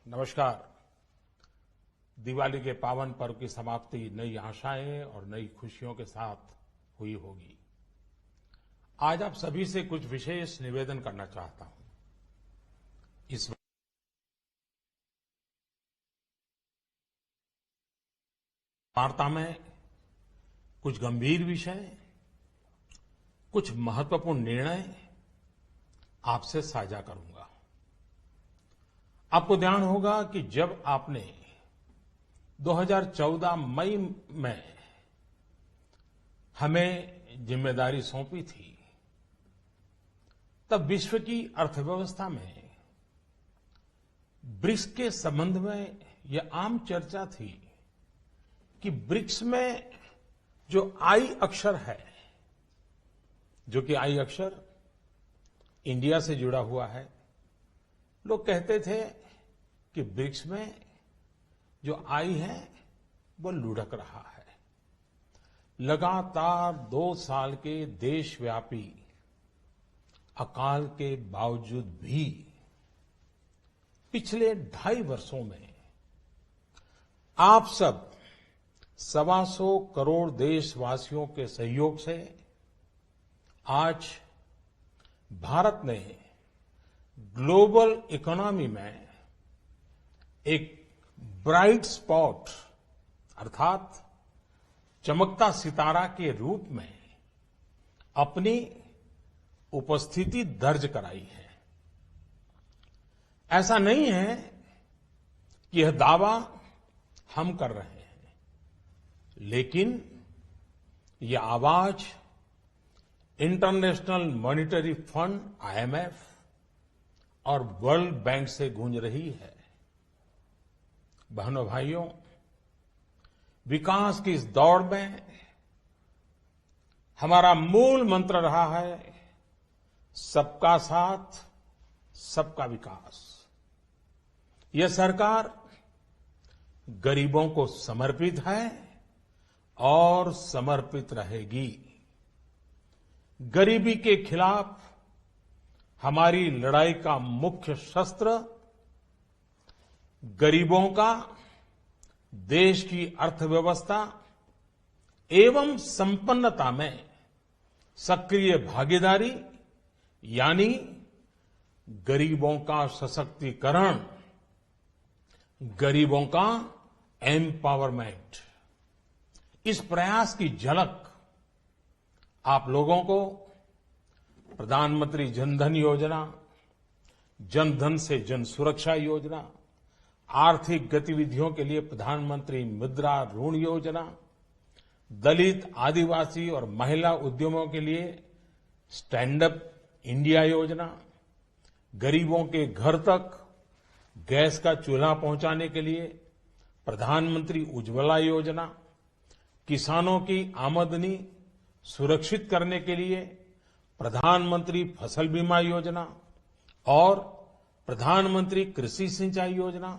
नमस्कार। दिवाली के पावन पर्व की समाप्ति नई आशाएं और नई खुशियों के साथ हुई होगी। आज आप सभी से कुछ विशेष निवेदन करना चाहता हूं। इस वार्ता में कुछ गंभीर विषय, कुछ महत्वपूर्ण निर्णय आपसे साझा करूंगा। आपको ध्यान होगा कि जब आपने 2014 मई में हमें जिम्मेदारी सौंपी थी, तब विश्व की अर्थव्यवस्था में ब्रिक्स के संबंध में यह आम चर्चा थी कि ब्रिक्स में जो आई अक्षर है, जो कि आई अक्षर इंडिया से जुड़ा हुआ है, लोग कहते थे कि ब्रिक्स में जो आई है वो लुढ़क रहा है। लगातार 2 साल के देशव्यापी अकाल के बावजूद भी पिछले 2.5 वर्षों में आप सब 125 करोड़ देशवासियों के सहयोग से आज भारत ने ग्लोबल इकोनॉमी में एक ब्राइट स्पॉट अर्थात चमकता सितारा के रूप में अपनी उपस्थिति दर्ज कराई है। ऐसा नहीं है कि यह दावा हम कर रहे हैं, लेकिन यह आवाज इंटरनेशनल मॉनिटरी फंड IMF और वर्ल्ड बैंक से गूंज रही है। बहनों भाइयों, विकास की इस दौड़ में हमारा मूल मंत्र रहा है सबका साथ, सबका विकास। यह सरकार गरीबों को समर्पित है और समर्पित रहेगी। गरीबी के खिलाफ हमारी लड़ाई का मुख्य शस्त्र गरीबों का देश की अर्थव्यवस्था एवं संपन्नता में सक्रिय भागीदारी यानी गरीबों का सशक्तिकरण, गरीबों का एम्पावरमेंट। इस प्रयास की झलक आप लोगों को प्रधानमंत्री जनधन योजना, जनधन से जन सुरक्षा योजना, आर्थिक गतिविधियों के लिए प्रधानमंत्री मुद्रा ऋण योजना, दलित, आदिवासी और महिला उद्यमों के लिए स्टैंड अप इंडिया योजना, गरीबों के घर तक गैस का चूल्हा पहुंचाने के लिए प्रधानमंत्री उज्ज्वला योजना, किसानों की आमदनी सुरक्षित करने के लिए प्रधानमंत्री फसल बीमा योजना और प्रधानमंत्री कृषि सिंचाई योजना,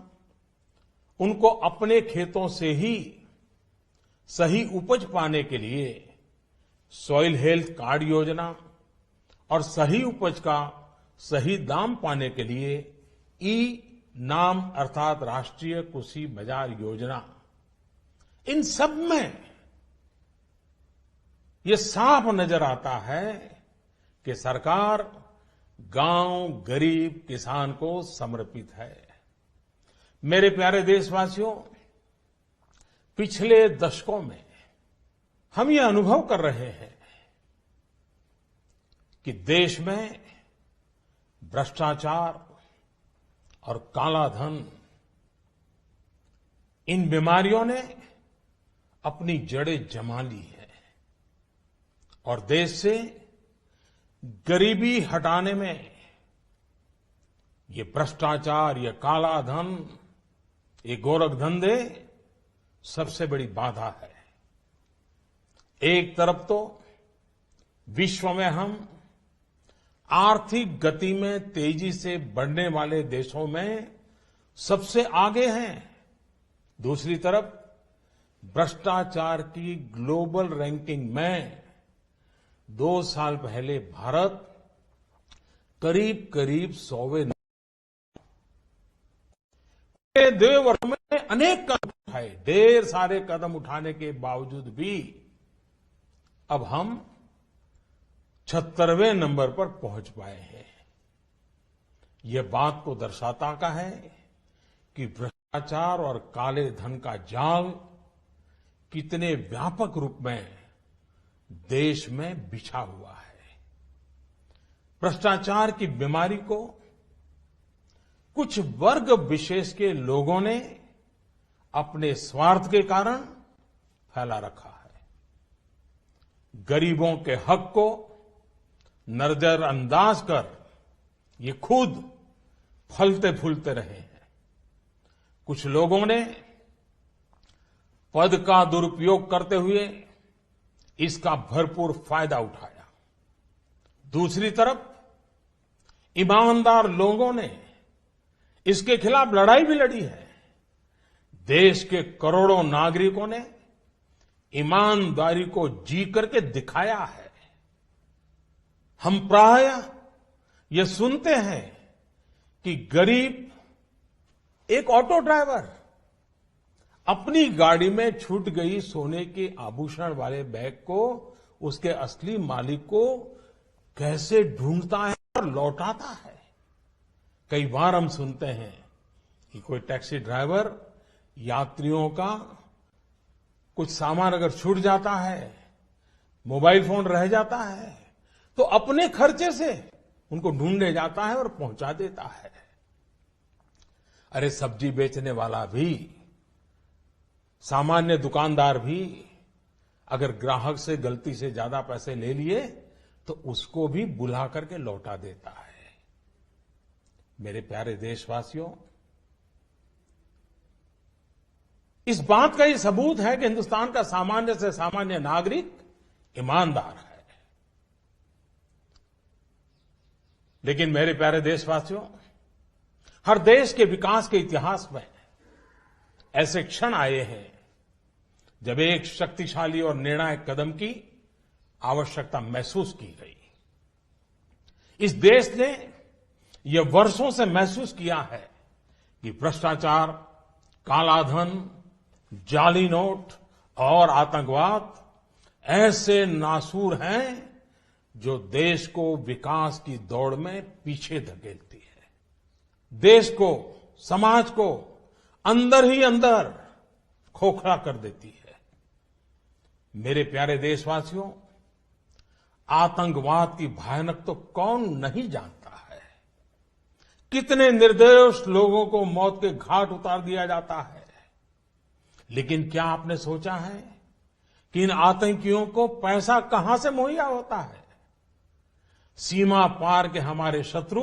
उनको अपने खेतों से ही सही उपज पाने के लिए सॉइल हेल्थ कार्ड योजना और सही उपज का सही दाम पाने के लिए नाम अर्थात राष्ट्रीय कृषि बाजार योजना। इन सब में ये साफ नजर आता है कि सरकार गांव, गरीब, किसान को समर्पित है। मेरे प्यारे देशवासियों, पिछले दशकों में हम ये अनुभव कर रहे हैं कि देश में भ्रष्टाचार और काला धन, इन बीमारियों ने अपनी जड़ें जमा ली है और देश से गरीबी हटाने में ये भ्रष्टाचार, ये काला धन, ये गोरखधंधे सबसे बड़ी बाधा है। एक तरफ तो विश्व में हम आर्थिक गति में तेजी से बढ़ने वाले देशों में सबसे आगे हैं, दूसरी तरफ भ्रष्टाचार की ग्लोबल रैंकिंग में 2 साल पहले भारत करीब करीब 100वें 2 वर्षों में अनेक कदम उठाए, ढेर सारे कदम उठाने के बावजूद भी अब हम 76वें नंबर पर पहुंच पाए हैं। ये बात को दर्शाता का है कि भ्रष्टाचार और काले धन का जाल कितने व्यापक रूप में देश में बिछा हुआ है। भ्रष्टाचार की बीमारी को कुछ वर्ग विशेष के लोगों ने अपने स्वार्थ के कारण फैला रखा है। गरीबों के हक को नजरअंदाज कर ये खुद फलते फूलते रहे हैं। कुछ लोगों ने पद का दुरुपयोग करते हुए इसका भरपूर फायदा उठाया। दूसरी तरफ ईमानदार लोगों ने इसके खिलाफ लड़ाई भी लड़ी है। देश के करोड़ों नागरिकों ने ईमानदारी को जी करके दिखाया है। हम प्रायः ये सुनते हैं कि गरीब एक ऑटो ड्राइवर अपनी गाड़ी में छूट गई सोने के आभूषण वाले बैग को उसके असली मालिक को कैसे ढूंढता है और लौटाता है। कई बार हम सुनते हैं कि कोई टैक्सी ड्राइवर यात्रियों का कुछ सामान अगर छूट जाता है, मोबाइल फोन रह जाता है, तो अपने खर्चे से उनको ढूंढने जाता है और पहुंचा देता है। अरे सब्जी बेचने वाला भी, सामान्य दुकानदार भी अगर ग्राहक से गलती से ज्यादा पैसे ले लिए तो उसको भी बुला करके लौटा देता है। मेरे प्यारे देशवासियों, इस बात का ये सबूत है कि हिंदुस्तान का सामान्य से सामान्य नागरिक ईमानदार है। लेकिन मेरे प्यारे देशवासियों, हर देश के विकास के इतिहास में ऐसे क्षण आए हैं जब एक शक्तिशाली और निर्णायक कदम की आवश्यकता महसूस की गई। इस देश ने यह वर्षों से महसूस किया है कि भ्रष्टाचार, कालाधन, जाली नोट और आतंकवाद ऐसे नासूर हैं जो देश को विकास की दौड़ में पीछे धकेलती है। देश को, समाज को अंदर ही अंदर खोखला कर देती है। मेरे प्यारे देशवासियों, आतंकवाद की भयानक तो कौन नहीं जानता है। कितने निर्दोष लोगों को मौत के घाट उतार दिया जाता है। लेकिन क्या आपने सोचा है कि इन आतंकियों को पैसा कहां से मुहैया होता है? सीमा पार के हमारे शत्रु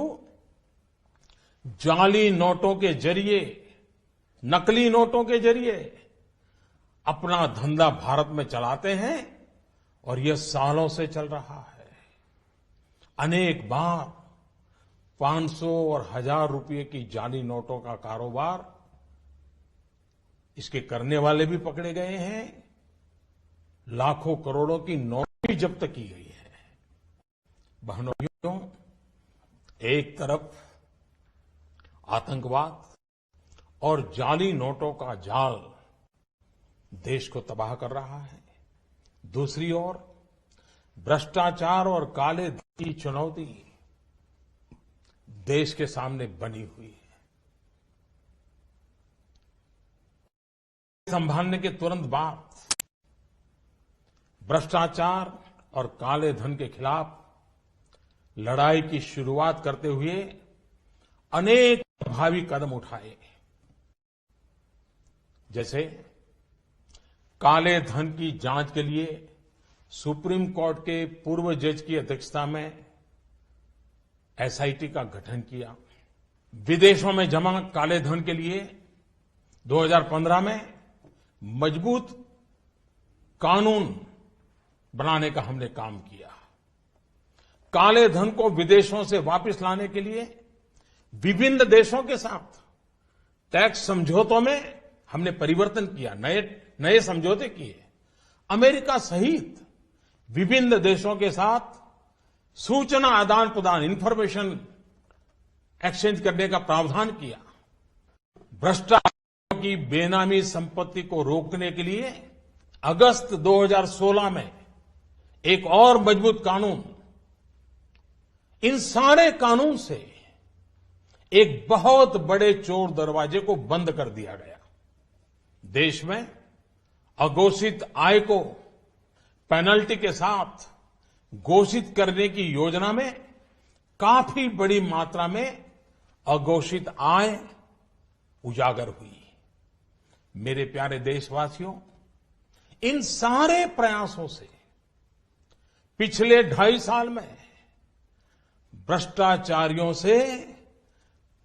जाली नोटों के जरिए, नकली नोटों के जरिए अपना धंधा भारत में चलाते हैं और यह सालों से चल रहा है। अनेक बार 500 और 1000 रुपये की जाली नोटों का कारोबार इसके करने वाले भी पकड़े गए हैं। लाखों करोड़ों की नोट भी जब्त की गई है। बहनों, एक तरफ आतंकवाद और जाली नोटों का जाल देश को तबाह कर रहा है, दूसरी ओर भ्रष्टाचार और काले धन की चुनौती देश के सामने बनी हुई है। संभालने के तुरंत बाद भ्रष्टाचार और काले धन के खिलाफ लड़ाई की शुरुआत करते हुए अनेक प्रभावी कदम उठाए। जैसे काले धन की जांच के लिए सुप्रीम कोर्ट के पूर्व जज की अध्यक्षता में एसआईटी का गठन किया। विदेशों में जमा काले धन के लिए 2015 में मजबूत कानून बनाने का हमने काम किया। काले धन को विदेशों से वापस लाने के लिए विभिन्न देशों के साथ टैक्स समझौतों में हमने परिवर्तन किया, नए समझौते किए। अमेरिका सहित विभिन्न देशों के साथ सूचना आदान प्रदान, इंफॉर्मेशन एक्सचेंज करने का प्रावधान किया। भ्रष्टाचार की बेनामी संपत्ति को रोकने के लिए अगस्त 2016 में एक और मजबूत कानून, इन सारे कानून से एक बहुत बड़े चोर दरवाजे को बंद कर दिया गया। देश में अघोषित आय को पेनल्टी के साथ घोषित करने की योजना में काफी बड़ी मात्रा में अघोषित आय उजागर हुई। मेरे प्यारे देशवासियों, इन सारे प्रयासों से पिछले 2.5 साल में भ्रष्टाचारियों से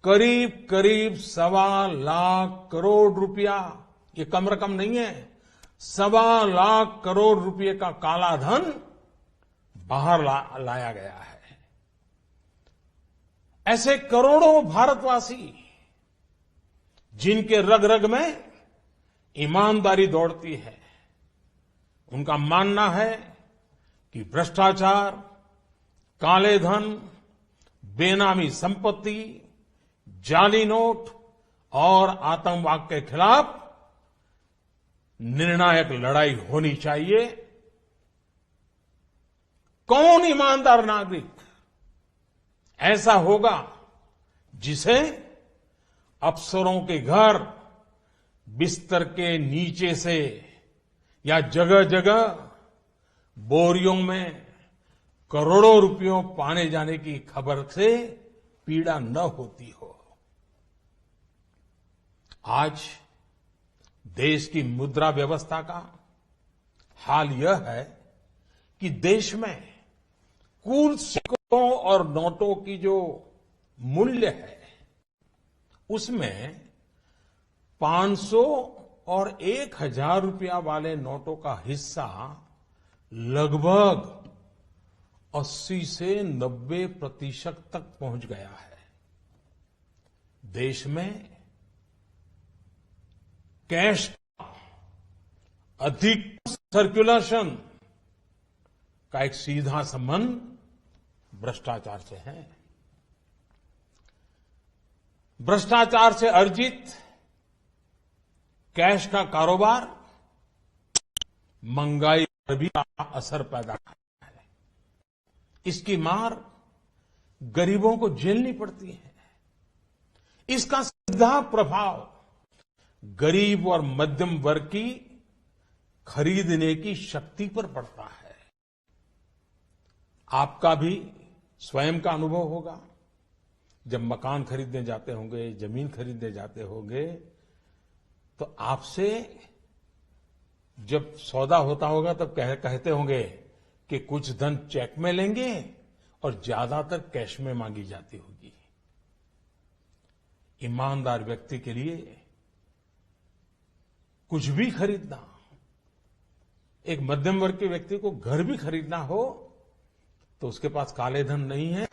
करीब करीब 1.25 लाख करोड़ रुपया, ये कम रकम नहीं है, 1.25 लाख करोड़ रुपए का काला धन बाहर लाया गया है। ऐसे करोड़ों भारतवासी जिनके रग रग में ईमानदारी दौड़ती है, उनका मानना है कि भ्रष्टाचार, काले धन, बेनामी संपत्ति, जाली नोट और आतंकवाद के खिलाफ निर्णायक लड़ाई होनी चाहिए। कौन ईमानदार नागरिक ऐसा होगा जिसे अफसरों के घर बिस्तर के नीचे से या जगह जगह बोरियों में करोड़ों रुपयों पाने जाने की खबर से पीड़ा न होती हो। आज देश की मुद्रा व्यवस्था का हाल यह है कि देश में कुल सिक्कों और नोटों की जो मूल्य है, उसमें 500 और 1000 रुपया वाले नोटों का हिस्सा लगभग 80 से 90% तक पहुंच गया है। देश में कैश का अधिक सर्कुलेशन का एक सीधा संबंध भ्रष्टाचार से है। भ्रष्टाचार से अर्जित कैश का कारोबार महंगाई पर भी असर पैदा करता है। इसकी मार गरीबों को झेलनी पड़ती है। इसका सीधा प्रभाव गरीब और मध्यम वर्ग की खरीदने की शक्ति पर पड़ता है। आपका भी स्वयं का अनुभव होगा। जब मकान खरीदने जाते होंगे, जमीन खरीदने जाते होंगे, तो आपसे जब सौदा होता होगा तब कहते होंगे कि कुछ धन चेक में लेंगे और ज्यादातर कैश में मांगी जाती होगी। ईमानदार व्यक्ति के लिए कुछ भी खरीदना, एक मध्यम वर्ग के व्यक्ति को घर भी खरीदना हो तो उसके पास काले धन नहीं है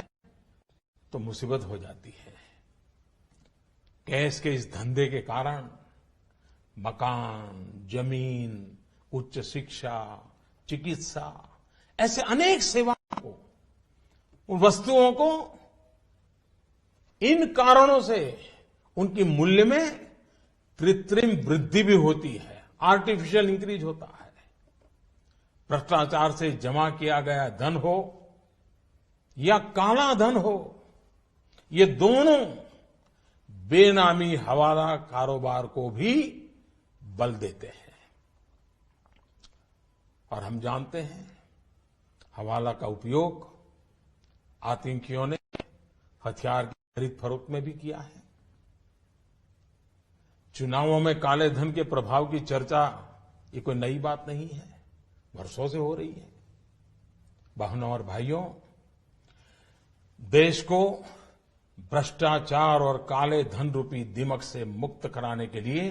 तो मुसीबत हो जाती है। कैश के इस धंधे के कारण मकान, जमीन, उच्च शिक्षा, चिकित्सा, ऐसे अनेक सेवाओं को, उन वस्तुओं को इन कारणों से उनकी मूल्य में कृत्रिम वृद्धि भी होती है, आर्टिफिशियल इंक्रीज होता है। भ्रष्टाचार से जमा किया गया धन हो या काला धन हो, ये दोनों बेनामी हवाला कारोबार को भी बल देते हैं। और हम जानते हैं हवाला का उपयोग आतंकियों ने हथियार की खरीद फरोख्त में भी किया है। चुनावों में काले धन के प्रभाव की चर्चा ये कोई नई बात नहीं है, वर्षों से हो रही है। बहनों और भाइयों, देश को भ्रष्टाचार और काले धन रूपी दिमक से मुक्त कराने के लिए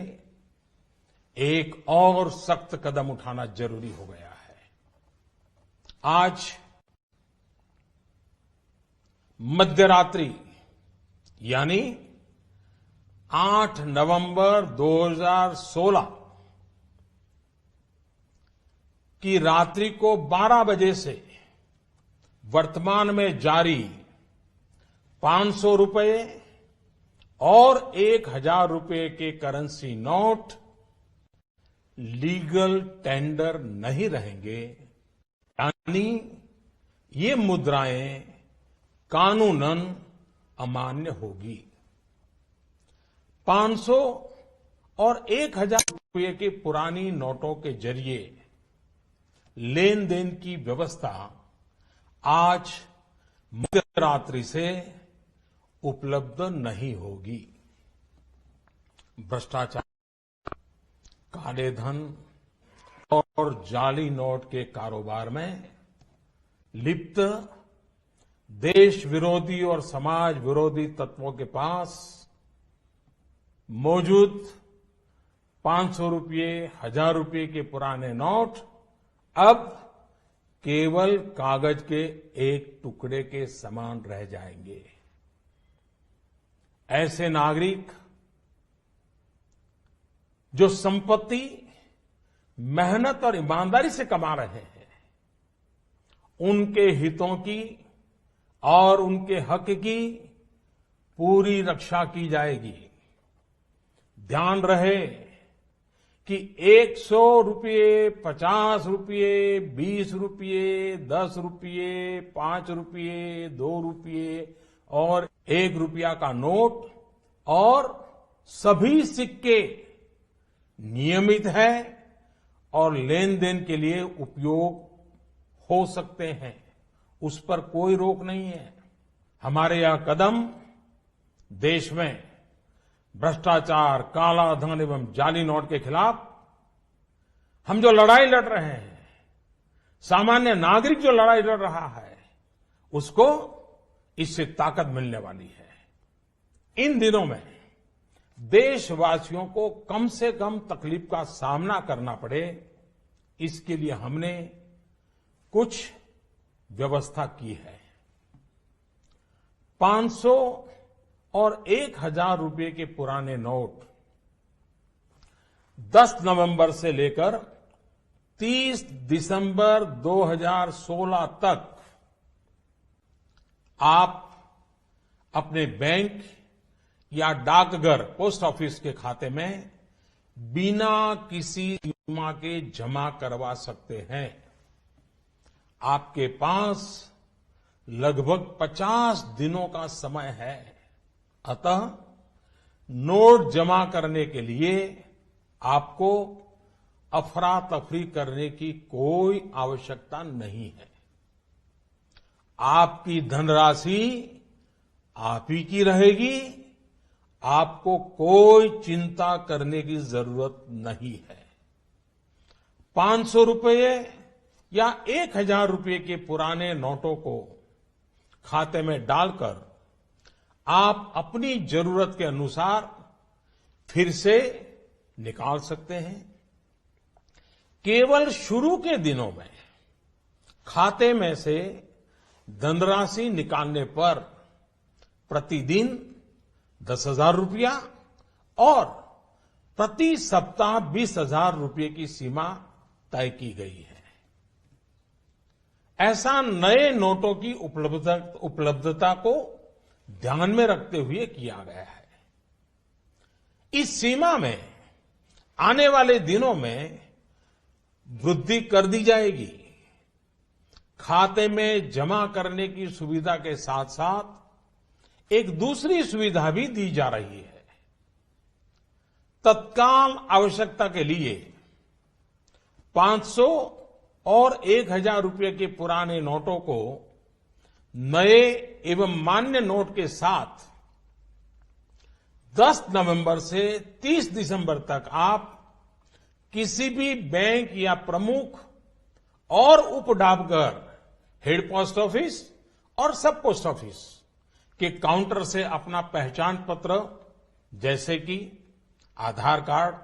एक और सख्त कदम उठाना जरूरी हो गया है। आज मध्यरात्रि यानी 8 नवंबर 2016 की रात्रि को 12 बजे से वर्तमान में जारी 500 रुपए और 1,000 रुपए के करेंसी नोट लीगल टेंडर नहीं रहेंगे, यानी ये मुद्राएं कानूनन अमान्य होगी। 500 और 1,000 रुपए के पुरानी नोटों के जरिए लेन देन की व्यवस्था आज मध्यरात्रि से उपलब्ध नहीं होगी। भ्रष्टाचार, काले धन और जाली नोट के कारोबार में लिप्त देश विरोधी और समाज विरोधी तत्वों के पास मौजूद 500 रुपये, 1,000 रुपये के पुराने नोट अब केवल कागज के एक टुकड़े के समान रह जाएंगे। ऐसे नागरिक जो संपत्ति मेहनत और ईमानदारी से कमा रहे हैं, उनके हितों की और उनके हक की पूरी रक्षा की जाएगी। ध्यान रहे कि 100 रुपये, 50 रुपये, 20 रुपये, 10 रुपये, 5 रुपये, 2 रुपये और 1 रुपया का नोट और सभी सिक्के नियमित है और लेन देन के लिए उपयोग हो सकते हैं, उस पर कोई रोक नहीं है। हमारे यह कदम देश में भ्रष्टाचार, काला धन एवं जाली नोट के खिलाफ हम जो लड़ाई लड़ रहे हैं, सामान्य नागरिक जो लड़ाई लड़ रहा है, उसको इससे ताकत मिलने वाली है। इन दिनों में देशवासियों को कम से कम तकलीफ का सामना करना पड़े, इसके लिए हमने कुछ व्यवस्था की है। 500 और 1,000 रुपये के पुराने नोट 10 नवंबर से लेकर 30 दिसंबर 2016 तक आप अपने बैंक या डाकघर, पोस्ट ऑफिस के खाते में बिना किसी सीमा के जमा करवा सकते हैं। आपके पास लगभग 50 दिनों का समय है। अतः नोट जमा करने के लिए आपको अफरा तफरी करने की कोई आवश्यकता नहीं है। आपकी धनराशि आप ही की रहेगी, आपको कोई चिंता करने की जरूरत नहीं है। 500 रुपये या 1,000 रुपये के पुराने नोटों को खाते में डालकर आप अपनी जरूरत के अनुसार फिर से निकाल सकते हैं। केवल शुरू के दिनों में खाते में से धनराशि निकालने पर प्रतिदिन 10,000 रुपया और प्रति सप्ताह 20,000 रुपये की सीमा तय की गई है। ऐसा नए नोटों की उपलब्धता को ध्यान में रखते हुए किया गया है। इस सीमा में आने वाले दिनों में वृद्धि कर दी जाएगी। खाते में जमा करने की सुविधा के साथ साथ एक दूसरी सुविधा भी दी जा रही है। तत्काल आवश्यकता के लिए 500 और 1,000 रुपये के पुराने नोटों को नए एवं मान्य नोट के साथ 10 नवंबर से 30 दिसंबर तक आप किसी भी बैंक या प्रमुख और उप डाकघर, हेड पोस्ट ऑफिस और सब पोस्ट ऑफिस के काउंटर से अपना पहचान पत्र जैसे कि आधार कार्ड,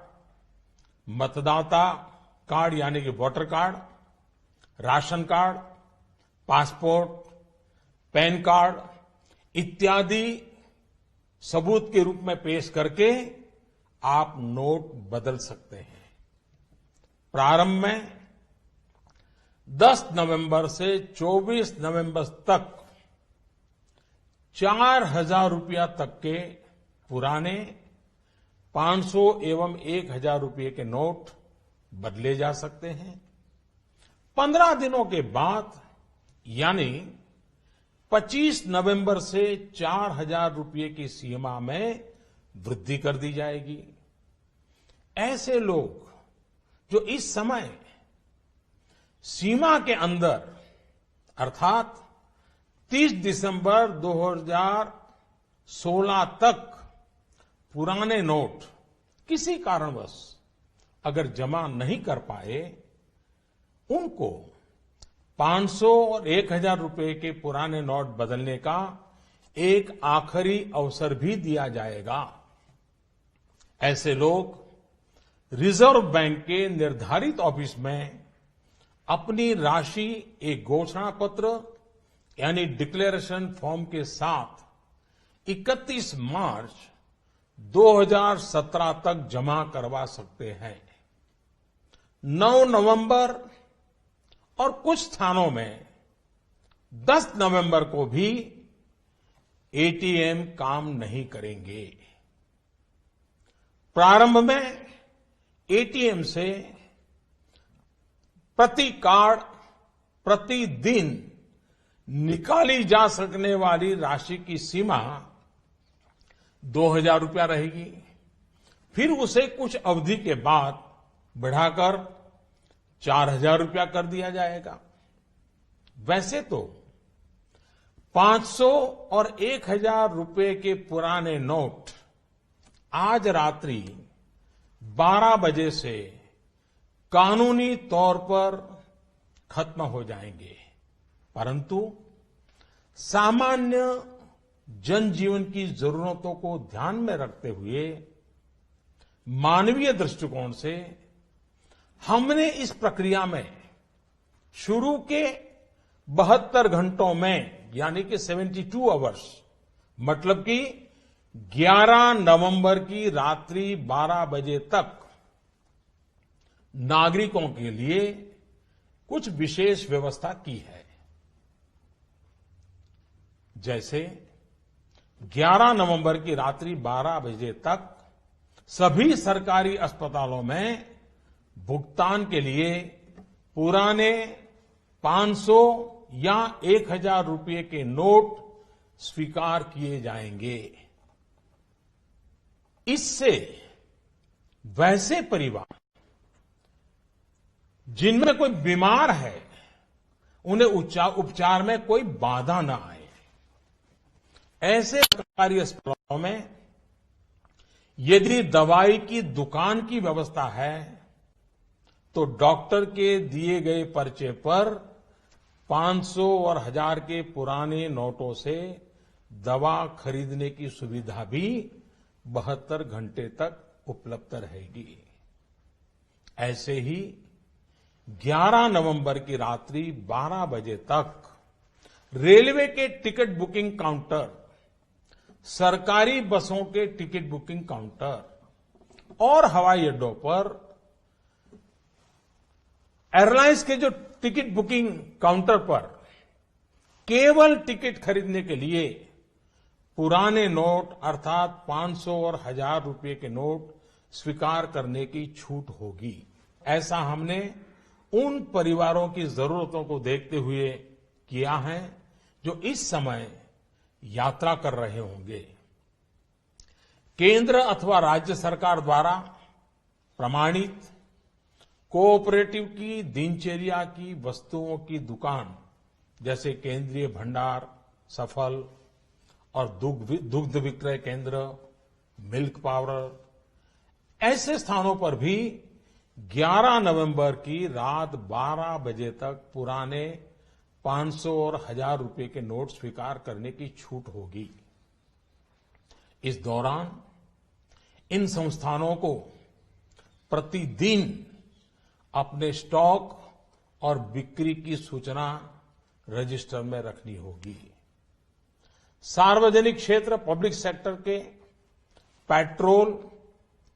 मतदाता कार्ड यानी कि voter card, ration card, passport, pan card इत्यादि सबूत के रूप में पेश करके आप नोट बदल सकते हैं। प्रारंभ में 10 नवंबर से 24 नवंबर तक 4,000 रुपया तक के पुराने 500 एवं 1000 रुपये के नोट बदले जा सकते हैं। 15 दिनों के बाद यानी 25 नवंबर से 4000 रुपये की सीमा में वृद्धि कर दी जाएगी। ऐसे लोग जो इस समय सीमा के अंदर अर्थात 30 दिसंबर 2016 तक पुराने नोट किसी कारणवश अगर जमा नहीं कर पाए, उनको 500 और 1000 रुपये के पुराने नोट बदलने का एक आखिरी अवसर भी दिया जाएगा। ऐसे लोग रिजर्व बैंक के निर्धारित ऑफिस में अपनी राशि एक घोषणा पत्र यानी डिक्लेरेशन फॉर्म के साथ 31 मार्च 2017 तक जमा करवा सकते हैं। 9 नवंबर और कुछ स्थानों में 10 नवंबर को भी एटीएम काम नहीं करेंगे। प्रारंभ में एटीएम से प्रति कार्ड प्रतिदिन निकाली जा सकने वाली राशि की सीमा 2000 रुपया रहेगी। फिर उसे कुछ अवधि के बाद बढ़ाकर 4000 रुपया कर दिया जाएगा। वैसे तो 500 और 1000 रुपये के पुराने नोट आज रात्रि 12 बजे से कानूनी तौर पर खत्म हो जाएंगे, परंतु सामान्य जनजीवन की जरूरतों को ध्यान में रखते हुए मानवीय दृष्टिकोण से हमने इस प्रक्रिया में शुरू के 72 घंटों में यानी कि 72 आवर्स मतलब कि 11 नवंबर की रात्रि 12 बजे तक नागरिकों के लिए कुछ विशेष व्यवस्था की है। जैसे 11 नवंबर की रात्रि 12 बजे तक सभी सरकारी अस्पतालों में भुगतान के लिए पुराने 500 या 1000 रुपये के नोट स्वीकार किए जाएंगे। इससे वैसे परिवार जिनमें कोई बीमार है उन्हें उपचार में कोई बाधा न आए। ऐसे सरकारी अस्पतालों में यदि दवाई की दुकान की व्यवस्था है तो डॉक्टर के दिए गए पर्चे पर 500 और 1000 के पुराने नोटों से दवा खरीदने की सुविधा भी 72 घंटे तक उपलब्ध रहेगी। ऐसे ही 11 नवंबर की रात्रि 12 बजे तक रेलवे के टिकट बुकिंग काउंटर, सरकारी बसों के टिकट बुकिंग काउंटर और हवाई अड्डों पर एयरलाइंस के जो टिकट बुकिंग काउंटर पर केवल टिकट खरीदने के लिए पुराने नोट अर्थात 500 और 1000 रुपये के नोट स्वीकार करने की छूट होगी। ऐसा हमने उन परिवारों की जरूरतों को देखते हुए किया है जो इस समय यात्रा कर रहे होंगे। केंद्र अथवा राज्य सरकार द्वारा प्रमाणित कोऑपरेटिव की दिनचर्या की वस्तुओं की दुकान जैसे केंद्रीय भंडार, सफल और दुग्ध विक्रय केंद्र, मिल्क पाउडर, ऐसे स्थानों पर भी 11 नवंबर की रात 12 बजे तक पुराने 500 और 1000 रुपये के नोट स्वीकार करने की छूट होगी। इस दौरान इन संस्थानों को प्रतिदिन अपने स्टॉक और बिक्री की सूचना रजिस्टर में रखनी होगी। सार्वजनिक क्षेत्र पब्लिक सेक्टर के पेट्रोल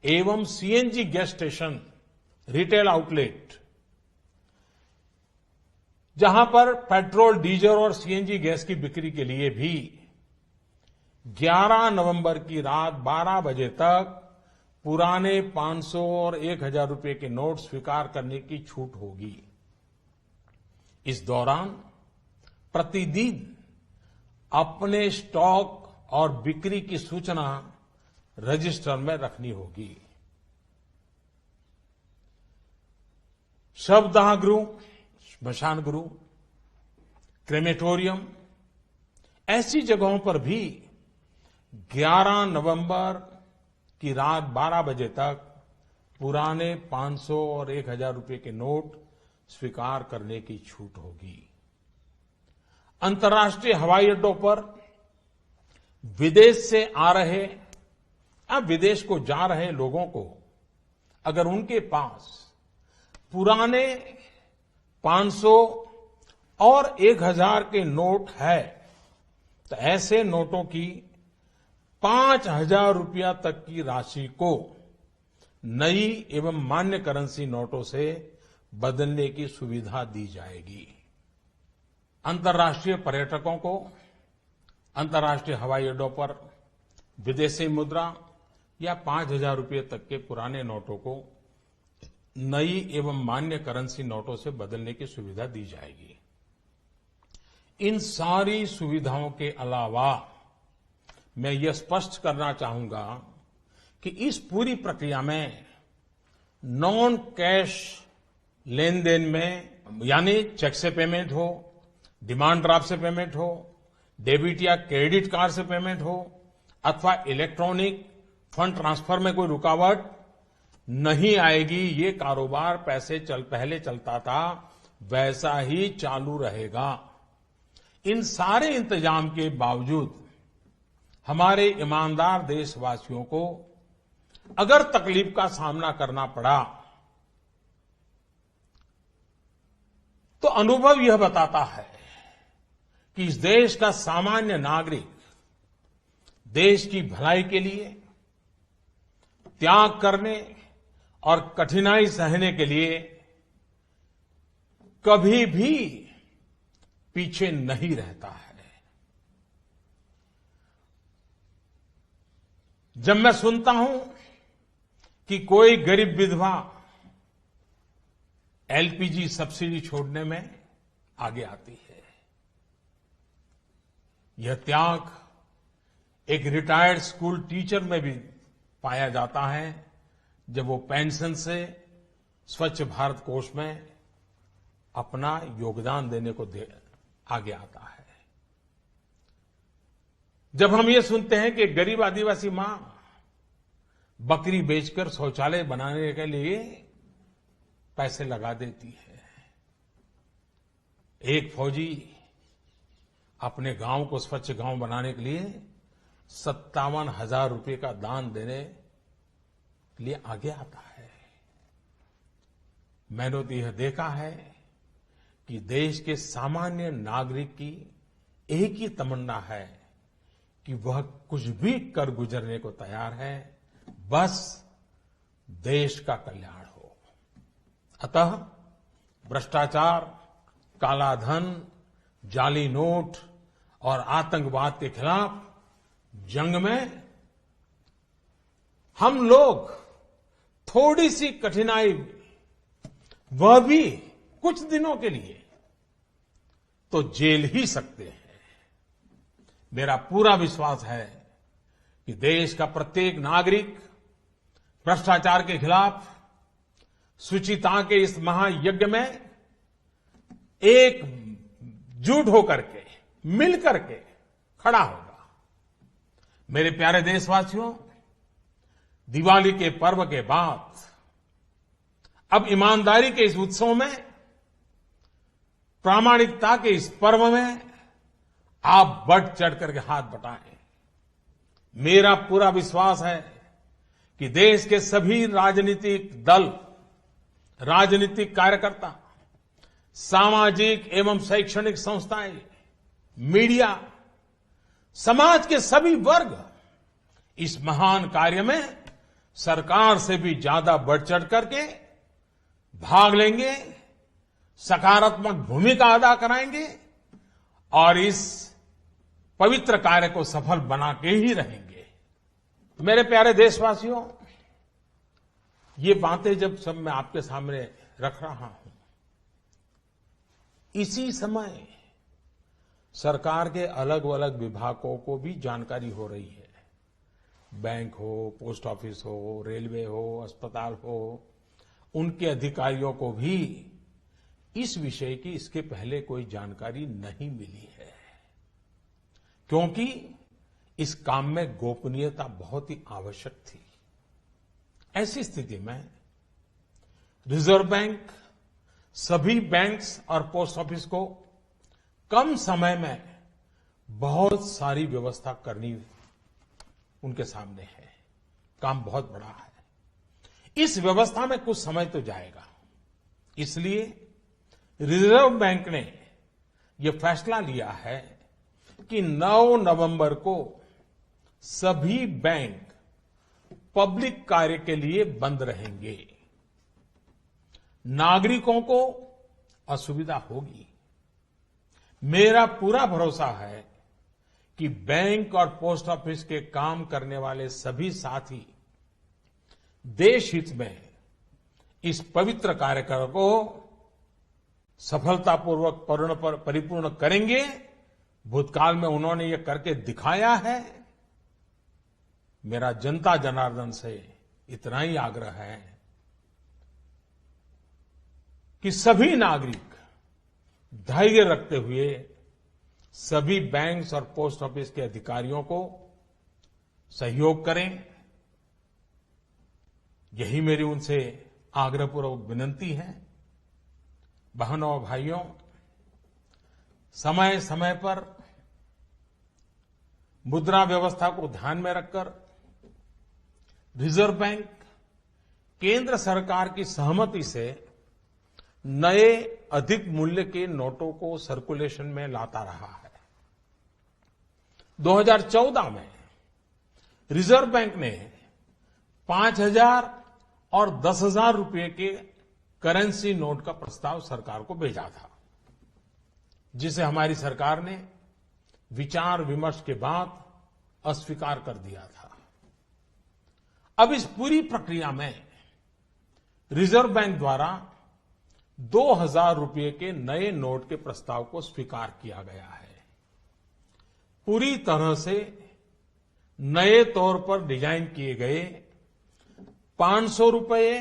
एवं CNG gas station, retail outlet, जहां पर पेट्रोल, डीजल और सीएनजी गैस की बिक्री के लिए भी 11 नवंबर की रात 12 बजे तक पुराने 500 और 1000 रुपए के नोट स्वीकार करने की छूट होगी। इस दौरान प्रतिदिन अपने स्टॉक और बिक्री की सूचना रजिस्टर में रखनी होगी। शवदाह गृह, श्मशान गृह, क्रेमेटोरियम ऐसी जगहों पर भी 11 नवंबर की रात 12 बजे तक पुराने 500 और 1000 रुपए के नोट स्वीकार करने की छूट होगी। अंतर्राष्ट्रीय हवाई अड्डों पर विदेश से आ रहे या विदेश को जा रहे लोगों को अगर उनके पास पुराने 500 और 1000 के नोट है तो ऐसे नोटों की 5000 रुपया तक की राशि को नई एवं मान्य करेंसी नोटों से बदलने की सुविधा दी जाएगी। अंतर्राष्ट्रीय पर्यटकों को अंतर्राष्ट्रीय हवाई अड्डों पर विदेशी मुद्रा या 5000 रुपये तक के पुराने नोटों को नई एवं मान्य करेंसी नोटों से बदलने की सुविधा दी जाएगी। इन सारी सुविधाओं के अलावा मैं ये स्पष्ट करना चाहूंगा कि इस पूरी प्रक्रिया में नॉन कैश लेन देन में यानी चेक से पेमेंट हो, डिमांड ड्राफ्ट से पेमेंट हो, डेबिट या क्रेडिट कार्ड से पेमेंट हो अथवा इलेक्ट्रॉनिक फंड ट्रांसफर में कोई रुकावट नहीं आएगी। ये कारोबार पहले चलता था वैसा ही चालू रहेगा। इन सारे इंतजाम के बावजूद हमारे ईमानदार देशवासियों को अगर तकलीफ का सामना करना पड़ा तो अनुभव यह बताता है कि इस देश का सामान्य नागरिक देश की भलाई के लिए त्याग करने और कठिनाई सहने के लिए कभी भी पीछे नहीं रहता है। जब मैं सुनता हूं कि कोई गरीब विधवा एलपीजी सब्सिडी छोड़ने में आगे आती है, यह त्याग एक रिटायर्ड स्कूल टीचर में भी पाया जाता है जब वो पेंशन से स्वच्छ भारत कोष में अपना योगदान देने को आगे आता है। जब हम ये सुनते हैं कि गरीब आदिवासी मां बकरी बेचकर शौचालय बनाने के लिए पैसे लगा देती है, एक फौजी अपने गांव को स्वच्छ गांव बनाने के लिए 57,000 रुपए का दान देने के लिए आगे आता है। मैंने तो यह देखा है कि देश के सामान्य नागरिक की एक ही तमन्ना है कि वह कुछ भी कर गुजरने को तैयार है, बस देश का कल्याण हो। अतः भ्रष्टाचार, कालाधन, जाली नोट और आतंकवाद के खिलाफ जंग में हम लोग थोड़ी सी कठिनाई, वह भी कुछ दिनों के लिए, तो झेल ही सकते हैं। मेरा पूरा विश्वास है कि देश का प्रत्येक नागरिक भ्रष्टाचार के खिलाफ शुचिता के इस महायज्ञ में एकजुट होकर के, मिल करके खड़ा होगा। मेरे प्यारे देशवासियों, दिवाली के पर्व के बाद अब ईमानदारी के इस उत्सव में, प्रामाणिकता के इस पर्व में आप बढ़ चढ़ करके हाथ बटाएं। मेरा पूरा विश्वास है कि देश के सभी राजनीतिक दल, राजनीतिक कार्यकर्ता, सामाजिक एवं शैक्षणिक संस्थाएं, मीडिया, समाज के सभी वर्ग इस महान कार्य में सरकार से भी ज्यादा बढ़ चढ़ करके भाग लेंगे, सकारात्मक भूमिका अदा कराएंगे और इस पवित्र कार्य को सफल बना के ही रहेंगे। मेरे प्यारे देशवासियों, ये बातें जब सब मैं आपके सामने रख रहा हूं, इसी समय सरकार के अलग अलग विभागों को भी जानकारी हो रही है। बैंक हो, पोस्ट ऑफिस हो, रेलवे हो, अस्पताल हो, उनके अधिकारियों को भी इस विषय की इसके पहले कोई जानकारी नहीं मिली है, क्योंकि इस काम में गोपनीयता बहुत ही आवश्यक थी। ऐसी स्थिति में रिजर्व बैंक सभी बैंक्स और पोस्ट ऑफिस को कम समय में बहुत सारी व्यवस्था करनी उनके सामने है। काम बहुत बड़ा है। इस व्यवस्था में कुछ समय तो जाएगा, इसलिए रिजर्व बैंक ने यह फैसला लिया है कि 9 नवंबर को सभी बैंक पब्लिक कार्य के लिए बंद रहेंगे। नागरिकों को असुविधा होगी। मेरा पूरा भरोसा है कि बैंक और पोस्ट ऑफिस के काम करने वाले सभी साथी देश हित में इस पवित्र कार्यक्रम को सफलतापूर्वक परिपूर्ण करेंगे। भूतकाल में उन्होंने ये करके दिखाया है। मेरा जनता जनार्दन से इतना ही आग्रह है कि सभी नागरिक धैर्य रखते हुए सभी बैंक्स और पोस्ट ऑफिस के अधिकारियों को सहयोग करें। यही मेरी उनसे आग्रहपूर्वक विनती है। बहनों और भाइयों, समय समय पर मुद्रा व्यवस्था को ध्यान में रखकर रिजर्व बैंक केंद्र सरकार की सहमति से नए अधिक मूल्य के नोटों को सर्कुलेशन में लाता रहा है। 2014 में रिजर्व बैंक ने 5,000 और 10,000 रुपए के करेंसी नोट का प्रस्ताव सरकार को भेजा था, जिसे हमारी सरकार ने विचार विमर्श के बाद अस्वीकार कर दिया था। अब इस पूरी प्रक्रिया में रिजर्व बैंक द्वारा 2,000 रुपए के नए नोट के प्रस्ताव को स्वीकार किया गया है। पूरी तरह से नए तौर पर डिजाइन किए गए 500 रुपए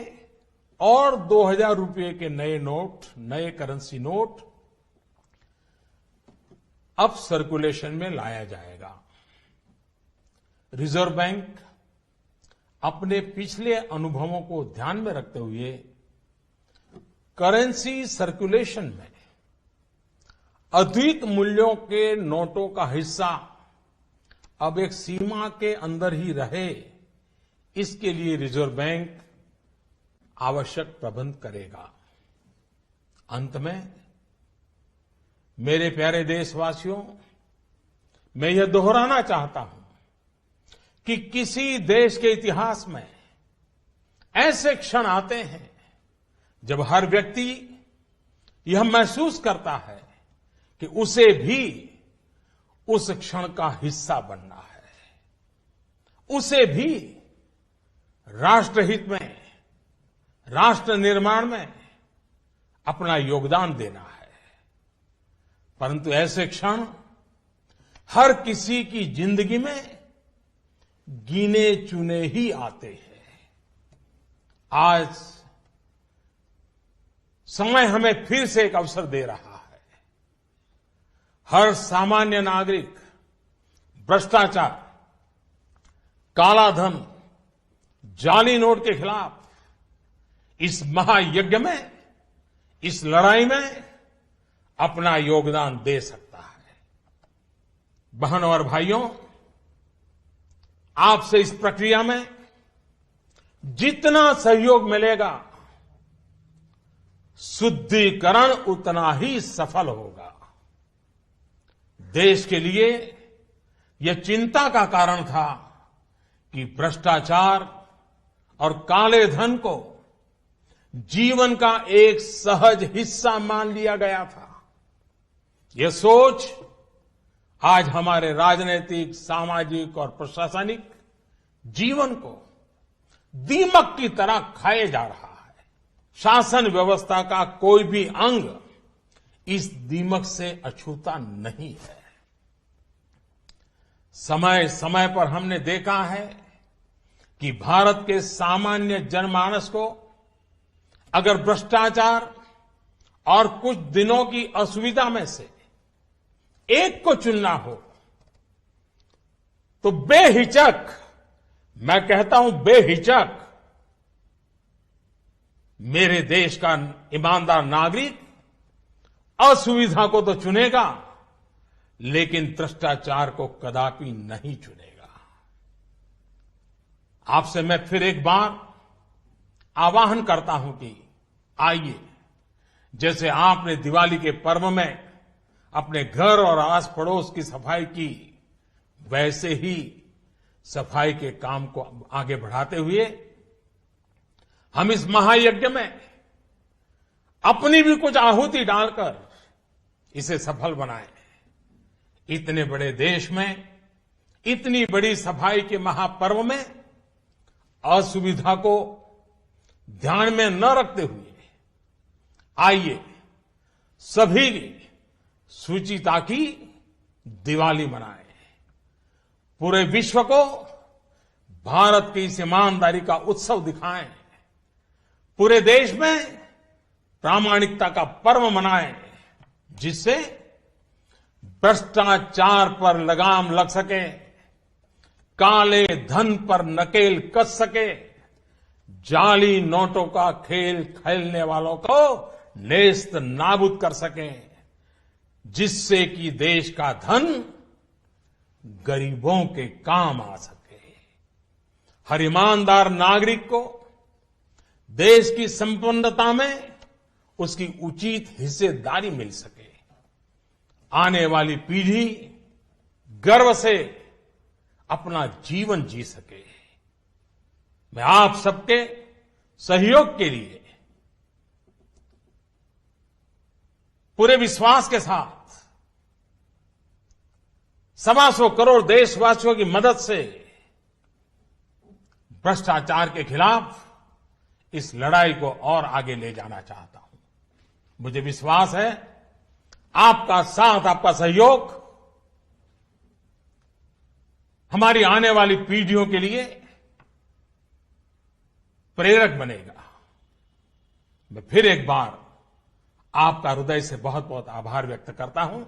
और 2,000 रुपए के नए नोट, नए करेंसी नोट अब सर्कुलेशन में लाया जाएगा। रिजर्व बैंक अपने पिछले अनुभवों को ध्यान में रखते हुए करेंसी सर्कुलेशन में अधिक मूल्यों के नोटों का हिस्सा अब एक सीमा के अंदर ही रहे, इसके लिए रिजर्व बैंक आवश्यक प्रबंध करेगा। अंत में मेरे प्यारे देशवासियों, मैं यह दोहराना चाहता हूं कि किसी देश के इतिहास में ऐसे क्षण आते हैं जब हर व्यक्ति यह महसूस करता है कि उसे भी उस क्षण का हिस्सा बनना है, उसे भी राष्ट्रहित में, राष्ट्र निर्माण में अपना योगदान देना है। परंतु ऐसे क्षण हर किसी की जिंदगी में गिने चुने ही आते हैं। आज समय हमें फिर से एक अवसर दे रहा है। हर सामान्य नागरिक भ्रष्टाचार, कालाधन, जाली नोट के खिलाफ इस महायज्ञ में, इस लड़ाई में अपना योगदान दे सकता है। बहनों और भाइयों, आपसे इस प्रक्रिया में जितना सहयोग मिलेगा, शुद्धिकरण उतना ही सफल होगा। देश के लिए यह चिंता का कारण था कि भ्रष्टाचार और काले धन को जीवन का एक सहज हिस्सा मान लिया गया था। यह सोच आज हमारे राजनीतिक, सामाजिक और प्रशासनिक जीवन को दीमक की तरह खाए जा रहा है। शासन व्यवस्था का कोई भी अंग इस दीमक से अछूता नहीं है। समय समय पर हमने देखा है कि भारत के सामान्य जनमानस को अगर भ्रष्टाचार और कुछ दिनों की असुविधा में से एक को चुनना हो तो बेहिचक, मैं कहता हूं बेहिचक, मेरे देश का ईमानदार नागरिक असुविधा को तो चुनेगा, लेकिन भ्रष्टाचार को कदापि नहीं चुनेगा। आपसे मैं फिर एक बार आह्वान करता हूं कि आइए, जैसे आपने दिवाली के पर्व में अपने घर और आस पड़ोस की सफाई की, वैसे ही सफाई के काम को आगे बढ़ाते हुए हम इस महायज्ञ में अपनी भी कुछ आहुति डालकर इसे सफल बनाएं। इतने बड़े देश में इतनी बड़ी सफाई के महापर्व में असुविधा को ध्यान में न रखते हुए आइए सभी शुचिता की दिवाली मनाएं। पूरे विश्व को भारत की इस ईमानदारी का उत्सव दिखाएं। पूरे देश में प्रामाणिकता का पर्व मनाएं, जिससे भ्रष्टाचार पर लगाम लग सके, काले धन पर नकेल कस सके, जाली नोटों का खेल खेलने वालों को नेस्त नाबूद कर सके, जिससे कि देश का धन गरीबों के काम आ सके। हर ईमानदार नागरिक को देश की संपन्नता में उसकी उचित हिस्सेदारी मिल सके। आने वाली पीढ़ी गर्व से अपना जीवन जी सके। मैं आप सबके सहयोग के लिए पूरे विश्वास के साथ 125 करोड़ देशवासियों की मदद से भ्रष्टाचार के खिलाफ इस लड़ाई को और आगे ले जाना चाहता हूं। मुझे विश्वास है आपका साथ, आपका सहयोग हमारी आने वाली पीढ़ियों के लिए प्रेरक बनेगा। मैं फिर एक बार आपका हृदय से बहुत बहुत आभार व्यक्त करता हूं।